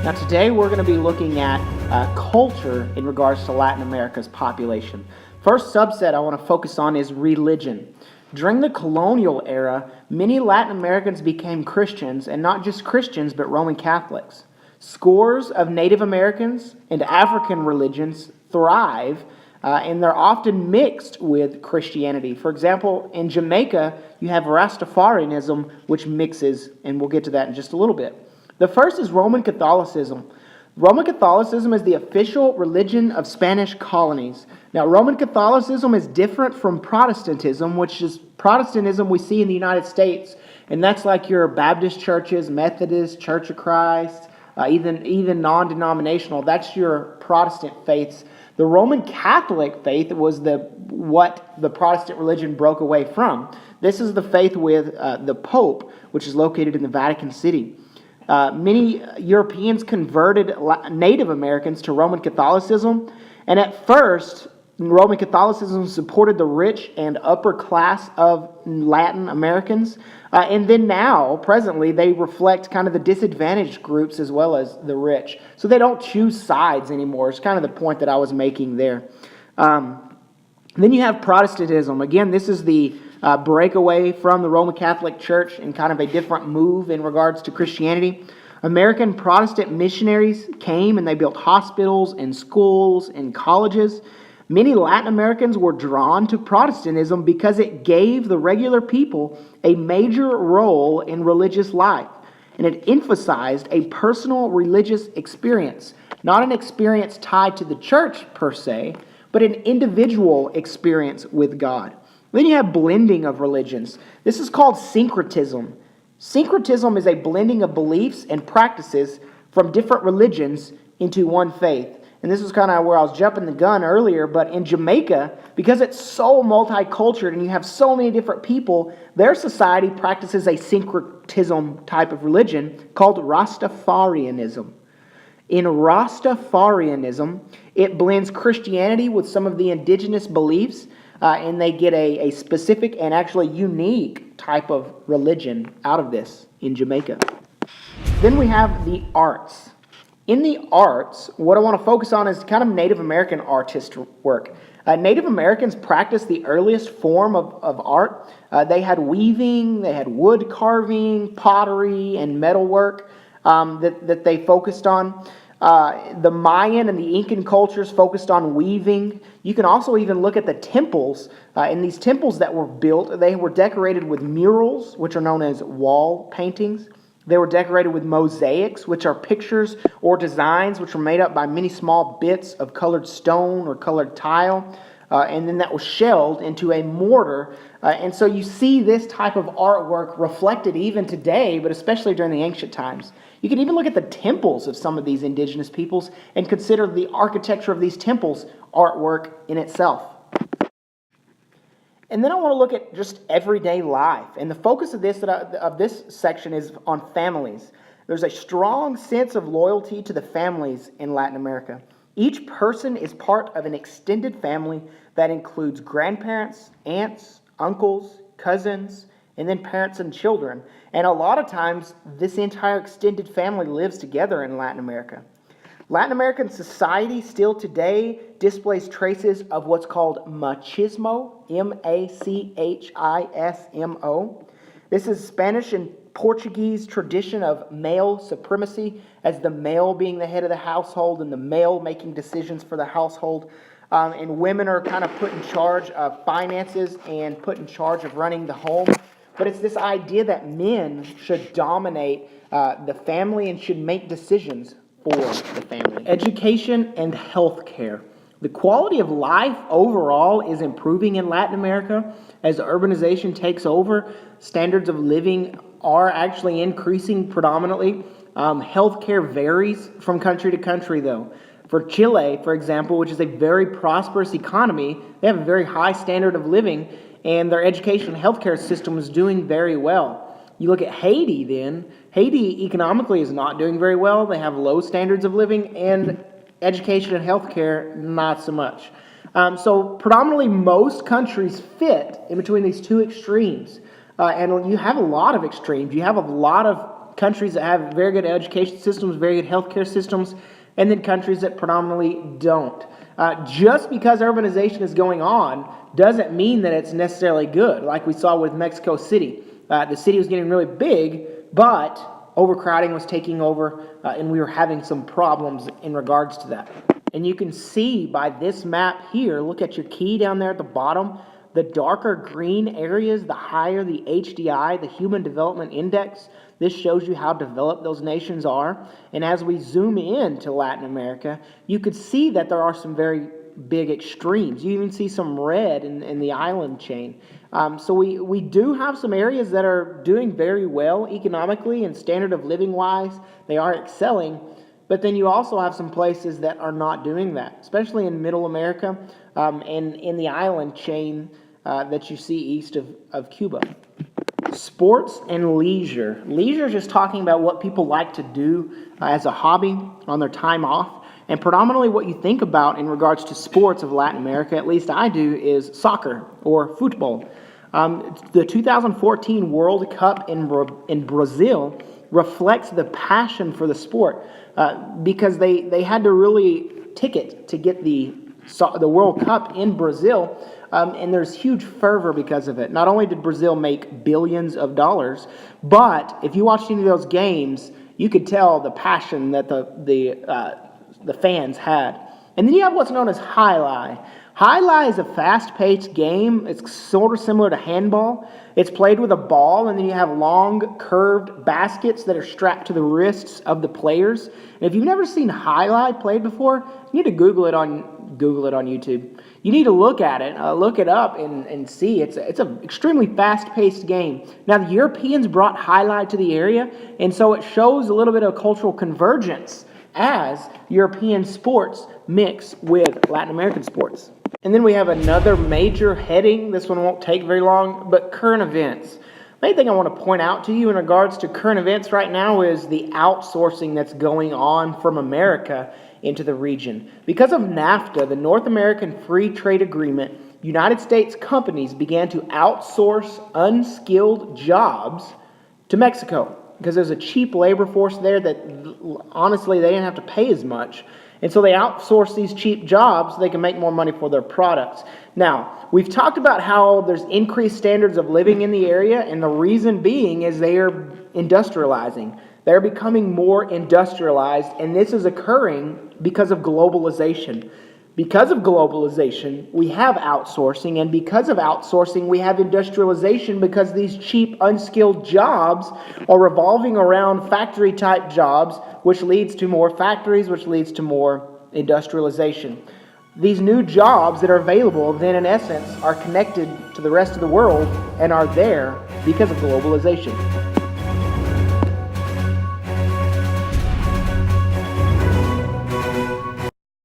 Now today we're going to be looking at culture in regards to Latin America's population. First subset I want to focus on is religion. During the colonial era, many Latin Americans became Christians, and not just Christians, but Roman Catholics. Scores of Native Americans and African religions thrive, and they're often mixed with Christianity. For example, in Jamaica, you have Rastafarianism, which mixes, and we'll get to that in just a little bit. The first is Roman Catholicism. Roman Catholicism is the official religion of Spanish colonies. Now, Roman Catholicism is different from Protestantism, which is Protestantism we see in the United States, and that's like your Baptist churches, Methodist, Church of Christ, even non-denominational. That's your Protestant faiths. The Roman Catholic faith was what the Protestant religion broke away from. This is the faith with the Pope, which is located in the Vatican City. Many Europeans converted Native Americans to Roman Catholicism, and at first, Roman Catholicism supported the rich and upper class of Latin Americans, and then now, presently, they reflect kind of the disadvantaged groups as well as the rich. So they don't choose sides anymore. It's kind of the point that I was making there. Then you have Protestantism. Again, this is the breakaway from the Roman Catholic Church and kind of a different move in regards to Christianity. American Protestant missionaries came and they built hospitals and schools and colleges. Many Latin Americans were drawn to Protestantism because it gave the regular people a major role in religious life, and it emphasized a personal religious experience, not an experience tied to the church per se, but an individual experience with God. Then you have blending of religions. This is called syncretism. Syncretism is a blending of beliefs and practices from different religions into one faith. And this is kind of where I was jumping the gun earlier, but in Jamaica, because it's so multicultural and you have so many different people, their society practices a syncretism type of religion called Rastafarianism. In Rastafarianism, it blends Christianity with some of the indigenous beliefs, and they get a specific and actually unique type of religion out of this in Jamaica. Then we have the arts. In the arts, what I want to focus on is kind of Native American artist work. Native Americans practiced the earliest form of art. They had weaving, they had wood carving, pottery, and metalwork that they focused on. The Mayan and the Incan cultures focused on weaving. You can also even look at the temples. In these temples that were built, they were decorated with murals, which are known as wall paintings. They were decorated with mosaics, which are pictures or designs which were made up by many small bits of colored stone or colored tile. And then that was shelled into a mortar. And so you see this type of artwork reflected even today, but especially during the ancient times. You can even look at the temples of some of these indigenous peoples and consider the architecture of these temples artwork in itself. And then I want to look at just everyday life. And the focus of this section is on families. There's a strong sense of loyalty to the families in Latin America. Each person is part of an extended family that includes grandparents, aunts, uncles, cousins, and then parents and children. And a lot of times, this entire extended family lives together in Latin America. Latin American society still today displays traces of what's called machismo, M-A-C-H-I-S-M-O. This is Spanish and Portuguese tradition of male supremacy, as the male being the head of the household and the male making decisions for the household. And women are kind of put in charge of finances and put in charge of running the home. But it's this idea that men should dominate the family and should make decisions for the family. Education and healthcare. The quality of life overall is improving in Latin America as urbanization takes over. Standards of living are actually increasing predominantly. Healthcare varies from country to country, though. For Chile, for example, which is a very prosperous economy, they have a very high standard of living, and their education and healthcare system is doing very well. You look at Haiti then. Haiti economically is not doing very well. They have low standards of living, and education and healthcare, not so much. So predominantly most countries fit in between these two extremes. And you have a lot of extremes. You have a lot of countries that have very good education systems, very good healthcare systems, and then countries that predominantly don't. Just because urbanization is going on doesn't mean that it's necessarily good, like we saw with Mexico City. The city was getting really big, but overcrowding was taking over, and we were having some problems in regards to that. And you can see by this map here, look at your key down there at the bottom, the darker green areas, the higher the HDI, the Human Development Index. This shows you how developed those nations are. And as we zoom in to Latin America, you could see that there are some very big extremes. You even see some red in the island chain. So we do have some areas that are doing very well economically and standard of living wise. They are excelling. But then you also have some places that are not doing that, especially in Middle America and in the island chain that you see east of Cuba. Sports and leisure. Leisure is just talking about what people like to do as a hobby on their time off. And predominantly what you think about in regards to sports of Latin America, at least I do, is soccer or football. The 2014 World Cup in Brazil reflects the passion for the sport because they had to really ticket to get the World Cup in Brazil, and there's huge fervor because of it. Not only did Brazil make billions of dollars, but if you watched any of those games, you could tell the passion that the fans had. And then you have what's known as highlight. Highlight is a fast-paced game. It's sort of similar to handball. It's played with a ball, and then you have long, curved baskets that are strapped to the wrists of the players. And if you've never seen highlight played before, you need to Google it on YouTube. You need to look at it, look it up, and see. It's an extremely fast-paced game. Now, the Europeans brought highlight to the area, and so it shows a little bit of cultural convergence as European sports mix with Latin American sports. And then we have another major heading. This one won't take very long, but current events. Main thing I want to point out to you in regards to current events right now is the outsourcing that's going on from America into the region. Because of NAFTA, the North American Free Trade Agreement, United States companies began to outsource unskilled jobs to Mexico because there's a cheap labor force there that honestly they didn't have to pay as much. And so they outsource these cheap jobs so they can make more money for their products. Now, we've talked about how there's increased standards of living in the area, and the reason being is they are industrializing. They're becoming more industrialized, and this is occurring because of globalization. Because of globalization, we have outsourcing, and because of outsourcing, we have industrialization because these cheap, unskilled jobs are revolving around factory-type jobs, which leads to more factories, which leads to more industrialization. These new jobs that are available then, in essence, are connected to the rest of the world and are there because of globalization.